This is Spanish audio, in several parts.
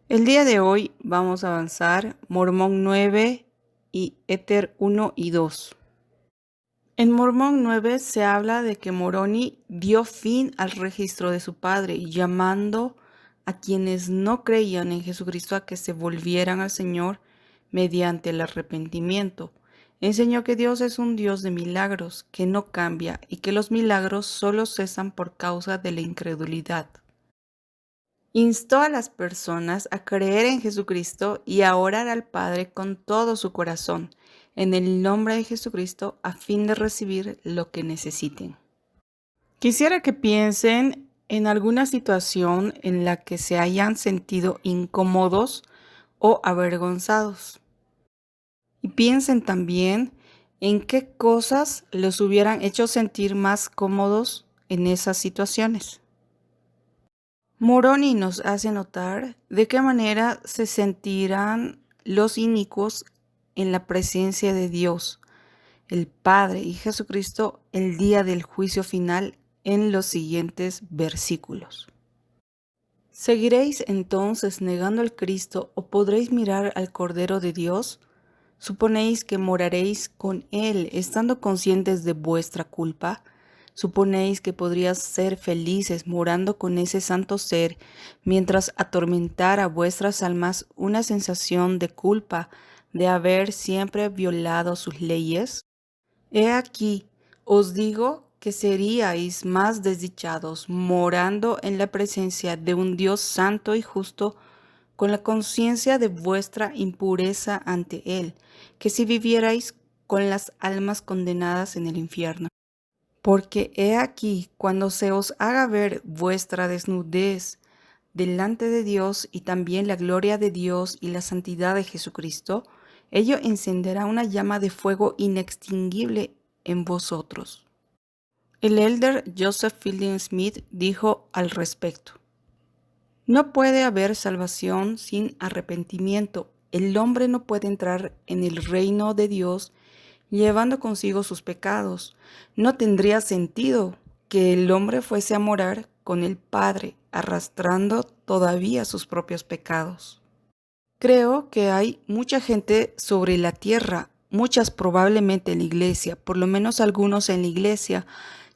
El día de hoy vamos a avanzar Mormón 9 y Éter 1 y 2. En Mormón 9 se habla de que Moroni dio fin al registro de su padre, llamando a quienes no creían en Jesucristo a que se volvieran al Señor mediante el arrepentimiento. Enseñó que Dios es un Dios de milagros, que no cambia y que los milagros solo cesan por causa de la incredulidad. Instó a las personas a creer en Jesucristo y a orar al Padre con todo su corazón, en el nombre de Jesucristo, a fin de recibir lo que necesiten. Quisiera que piensen en alguna situación en la que se hayan sentido incómodos o avergonzados. Y piensen también en qué cosas los hubieran hecho sentir más cómodos en esas situaciones. Moroni nos hace notar de qué manera se sentirán los inicuos en la presencia de Dios, el Padre y Jesucristo el día del juicio final en los siguientes versículos. ¿Seguiréis entonces negando al Cristo o podréis mirar al Cordero de Dios? ¿Suponéis que moraréis con Él estando conscientes de vuestra culpa? ¿Suponéis que podríais ser felices morando con ese santo ser mientras atormentara vuestras almas una sensación de culpa de haber siempre violado sus leyes? He aquí, os digo que seríais más desdichados morando en la presencia de un Dios santo y justo con la conciencia de vuestra impureza ante Él, que si vivierais con las almas condenadas en el infierno. Porque he aquí, cuando se os haga ver vuestra desnudez delante de Dios y también la gloria de Dios y la santidad de Jesucristo, ello encenderá una llama de fuego inextinguible en vosotros. El elder Joseph Fielding Smith dijo al respecto: no puede haber salvación sin arrepentimiento. El hombre no puede entrar en el reino de Dios llevando consigo sus pecados. No tendría sentido que el hombre fuese a morar con el Padre, arrastrando todavía sus propios pecados. Creo que hay mucha gente sobre la tierra, muchas probablemente en la iglesia, por lo menos algunos en la iglesia,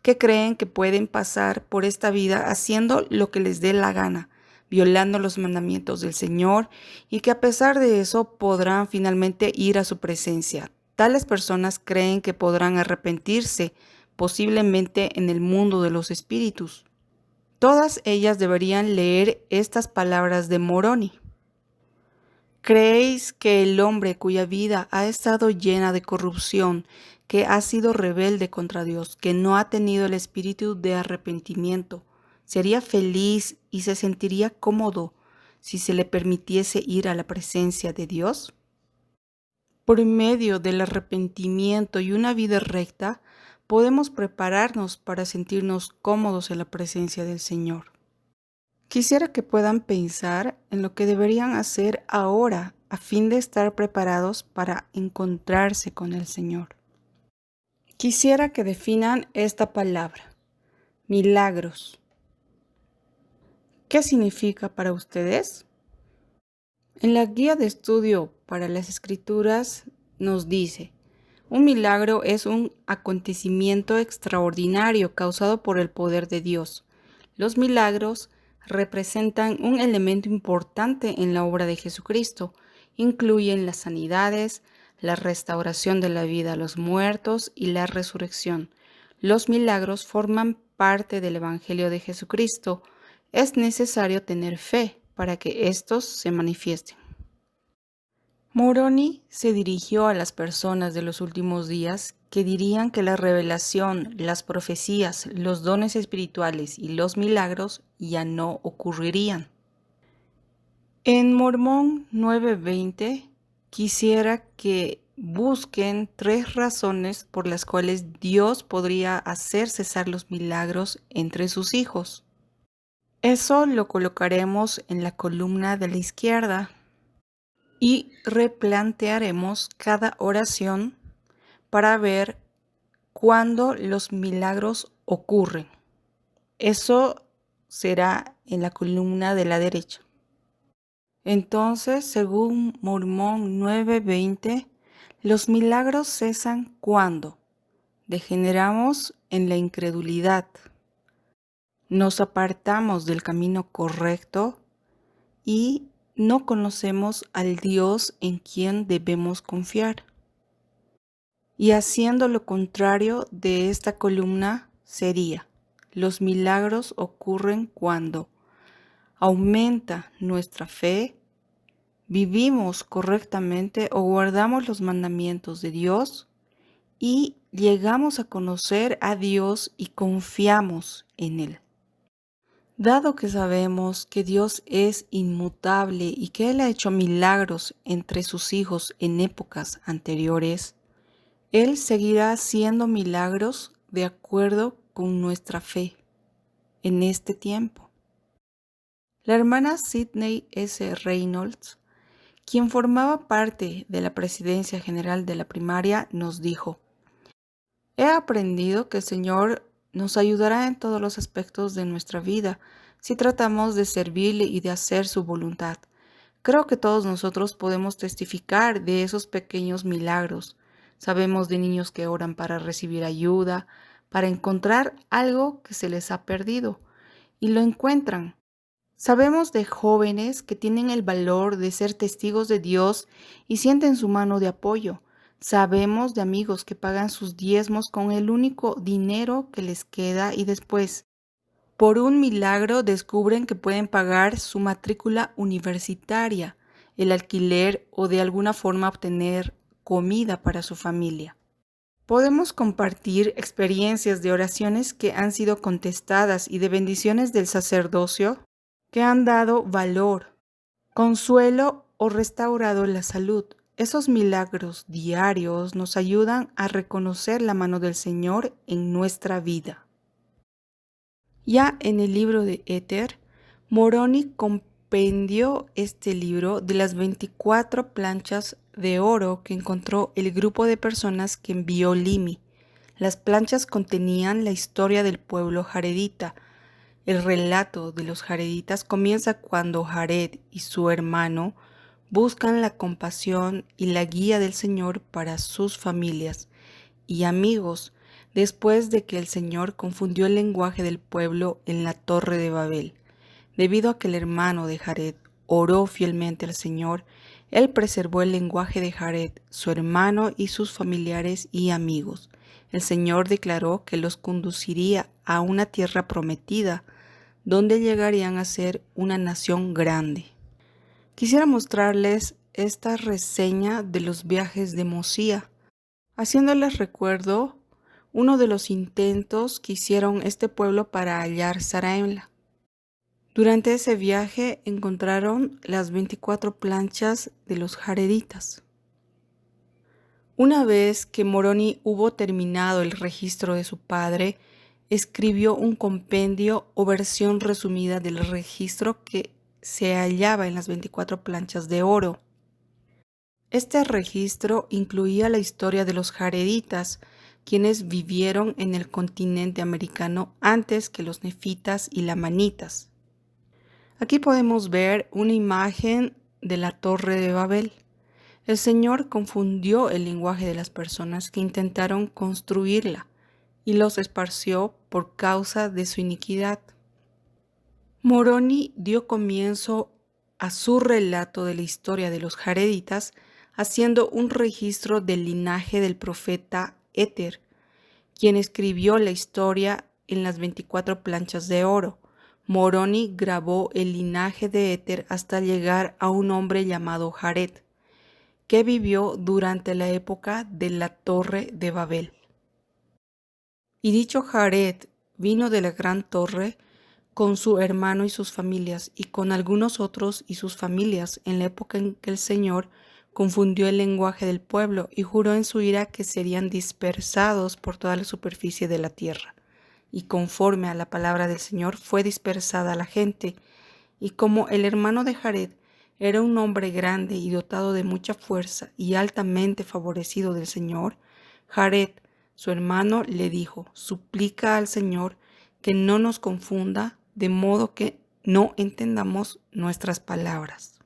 que creen que pueden pasar por esta vida haciendo lo que les dé la gana, violando los mandamientos del Señor, y que a pesar de eso podrán finalmente ir a su presencia. Tales personas creen que podrán arrepentirse, posiblemente en el mundo de los espíritus. Todas ellas deberían leer estas palabras de Moroni. ¿Creéis que el hombre cuya vida ha estado llena de corrupción, que ha sido rebelde contra Dios, que no ha tenido el espíritu de arrepentimiento, sería feliz y se sentiría cómodo si se le permitiese ir a la presencia de Dios? Por medio del arrepentimiento y una vida recta, podemos prepararnos para sentirnos cómodos en la presencia del Señor. Quisiera que puedan pensar en lo que deberían hacer ahora a fin de estar preparados para encontrarse con el Señor. Quisiera que definan esta palabra, milagros. ¿Qué significa para ustedes? En la guía de estudio para las Escrituras nos dice: un milagro es un acontecimiento extraordinario causado por el poder de Dios. Los milagros representan un elemento importante en la obra de Jesucristo. Incluyen las sanidades, la restauración de la vida a los muertos y la resurrección. Los milagros forman parte del Evangelio de Jesucristo. Es necesario tener fe para que estos se manifiesten. Moroni se dirigió a las personas de los últimos días que dirían que la revelación, las profecías, los dones espirituales y los milagros ya no ocurrirían. En Mormón 9:20 quisiera que busquen 3 razones por las cuales Dios podría hacer cesar los milagros entre sus hijos. Eso lo colocaremos en la columna de la izquierda. Y replantearemos cada oración para ver cuándo los milagros ocurren. Eso será en la columna de la derecha. Entonces, según Mormón 9:20, los milagros cesan cuando degeneramos en la incredulidad, nos apartamos del camino correcto y no conocemos al Dios en quien debemos confiar. Y haciendo lo contrario de esta columna sería, los milagros ocurren cuando aumenta nuestra fe, vivimos correctamente o guardamos los mandamientos de Dios y llegamos a conocer a Dios y confiamos en Él. Dado que sabemos que Dios es inmutable y que Él ha hecho milagros entre sus hijos en épocas anteriores, Él seguirá haciendo milagros de acuerdo con nuestra fe en este tiempo. La hermana Sidney S. Reynolds, quien formaba parte de la presidencia general de la primaria, nos dijo: he aprendido que el Señor nos ayudará en todos los aspectos de nuestra vida si tratamos de servirle y de hacer su voluntad. Creo que todos nosotros podemos testificar de esos pequeños milagros. Sabemos de niños que oran para recibir ayuda, para encontrar algo que se les ha perdido, y lo encuentran. Sabemos de jóvenes que tienen el valor de ser testigos de Dios y sienten su mano de apoyo. Sabemos de amigos que pagan sus diezmos con el único dinero que les queda y después, por un milagro, descubren que pueden pagar su matrícula universitaria, el alquiler o de alguna forma obtener comida para su familia. Podemos compartir experiencias de oraciones que han sido contestadas y de bendiciones del sacerdocio que han dado valor, consuelo o restaurado la salud. Esos milagros diarios nos ayudan a reconocer la mano del Señor en nuestra vida. Ya en el libro de Éter, Moroni compendió este libro de las 24 planchas de oro que encontró el grupo de personas que envió Limi. Las planchas contenían la historia del pueblo jaredita. El relato de los jareditas comienza cuando Jared y su hermano buscan la compasión y la guía del Señor para sus familias y amigos después de que el Señor confundió el lenguaje del pueblo en la Torre de Babel. Debido a que el hermano de Jared oró fielmente al Señor, él preservó el lenguaje de Jared, su hermano y sus familiares y amigos. El Señor declaró que los conduciría a una tierra prometida, donde llegarían a ser una nación grande. Quisiera mostrarles esta reseña de los viajes de Mosía, haciéndoles recuerdo uno de los intentos que hicieron este pueblo para hallar Zarahemla. Durante ese viaje encontraron las 24 planchas de los jareditas. Una vez que Moroni hubo terminado el registro de su padre, escribió un compendio o versión resumida del registro que se hallaba en las 24 planchas de oro. Este registro incluía la historia de los jareditas, quienes vivieron en el continente americano antes que los nefitas y lamanitas. Aquí podemos ver una imagen de la Torre de Babel. El Señor confundió el lenguaje de las personas que intentaron construirla y los esparció por causa de su iniquidad. Moroni dio comienzo a su relato de la historia de los jareditas haciendo un registro del linaje del profeta Éter, quien escribió la historia en las 24 planchas de oro. Moroni grabó el linaje de Éter hasta llegar a un hombre llamado Jared, que vivió durante la época de la Torre de Babel. Y dicho Jared vino de la gran torre con su hermano y sus familias, y con algunos otros y sus familias, en la época en que el Señor confundió el lenguaje del pueblo y juró en su ira que serían dispersados por toda la superficie de la tierra. Y conforme a la palabra del Señor fue dispersada la gente, y como el hermano de Jared era un hombre grande y dotado de mucha fuerza y altamente favorecido del Señor, Jared, su hermano, le dijo: suplica al Señor que no nos confunda, de modo que no entendamos nuestras palabras.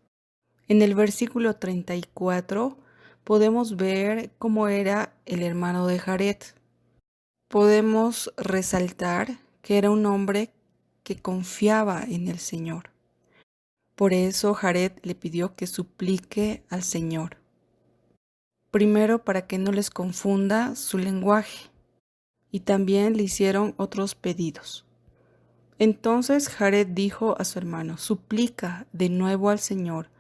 En el versículo 34 podemos ver cómo era el hermano de Jared. Podemos resaltar que era un hombre que confiaba en el Señor. Por eso Jared le pidió que suplique al Señor. Primero, para que no les confunda su lenguaje. Y también le hicieron otros pedidos. Entonces Jared dijo a su hermano: suplica de nuevo al Señor,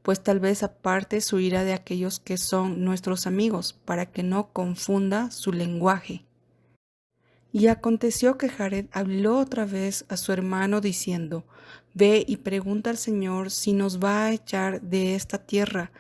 pues tal vez aparte su ira de aquellos que son nuestros amigos, para que no confunda su lenguaje. Y aconteció que Jared habló otra vez a su hermano diciendo: ve y pregunta al Señor si nos va a echar de esta tierra,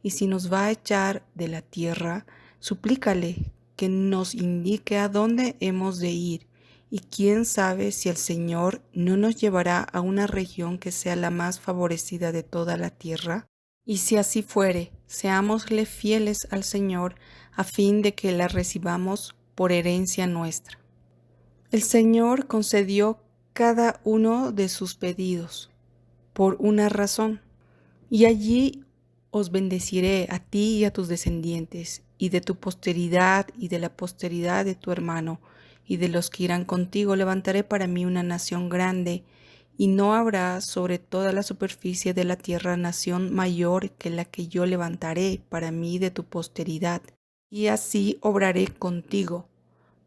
y si nos va a echar de la tierra, suplícale que nos indique a dónde hemos de ir, y quién sabe si el Señor no nos llevará a una región que sea la más favorecida de toda la tierra. Y si así fuere, seámosle fieles al Señor, a fin de que la recibamos por herencia nuestra. El Señor concedió cada uno de sus pedidos por una razón, y allí os bendeciré a ti y a tus descendientes, y de tu posteridad y de la posteridad de tu hermano, y de los que irán contigo levantaré para mí una nación grande, y no habrá sobre toda la superficie de la tierra nación mayor que la que yo levantaré para mí de tu posteridad, y así obraré contigo,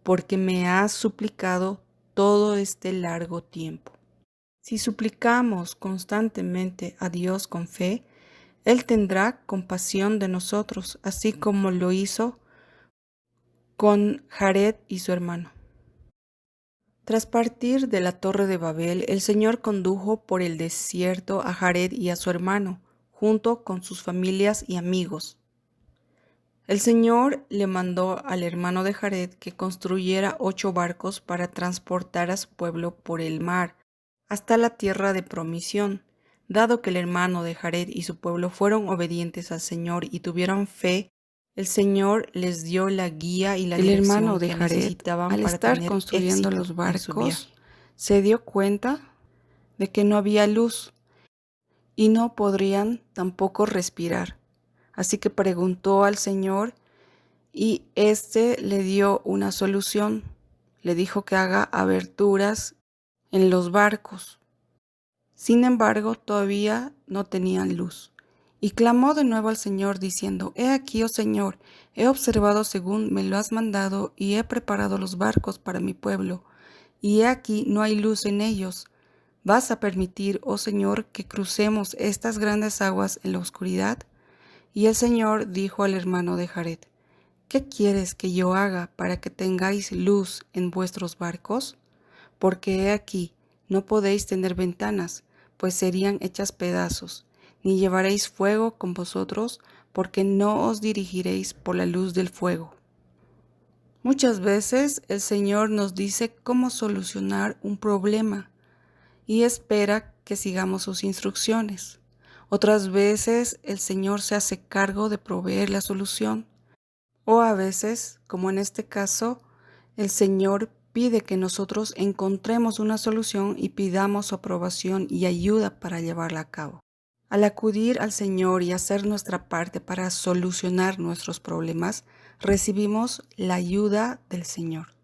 porque me has suplicado todo este largo tiempo. Si suplicamos constantemente a Dios con fe, Él tendrá compasión de nosotros, así como lo hizo con Jared y su hermano. Tras partir de la Torre de Babel, el Señor condujo por el desierto a Jared y a su hermano, junto con sus familias y amigos. El Señor le mandó al hermano de Jared que construyera 8 barcos para transportar a su pueblo por el mar hasta la tierra de promisión. Dado que el hermano de Jared y su pueblo fueron obedientes al Señor y tuvieron fe, el Señor les dio la guía y la dirección que necesitaban para estar construyendo los barcos. Se dio cuenta de que no había luz y no podrían tampoco respirar. Así que preguntó al Señor y éste le dio una solución. Le dijo que haga aberturas en los barcos. Sin embargo, todavía no tenían luz. Y clamó de nuevo al Señor diciendo: he aquí, oh Señor, he observado según me lo has mandado y he preparado los barcos para mi pueblo. Y he aquí, no hay luz en ellos. ¿Vas a permitir, oh Señor, que crucemos estas grandes aguas en la oscuridad? Y el Señor dijo al hermano de Jared: ¿qué quieres que yo haga para que tengáis luz en vuestros barcos? Porque he aquí, no podéis tener ventanas, pues serían hechas pedazos, ni llevaréis fuego con vosotros, porque no os dirigiréis por la luz del fuego. Muchas veces el Señor nos dice cómo solucionar un problema y espera que sigamos sus instrucciones. Otras veces el Señor se hace cargo de proveer la solución. O a veces, como en este caso, el Señor pide que nosotros encontremos una solución y pidamos su aprobación y ayuda para llevarla a cabo. Al acudir al Señor y hacer nuestra parte para solucionar nuestros problemas, recibimos la ayuda del Señor.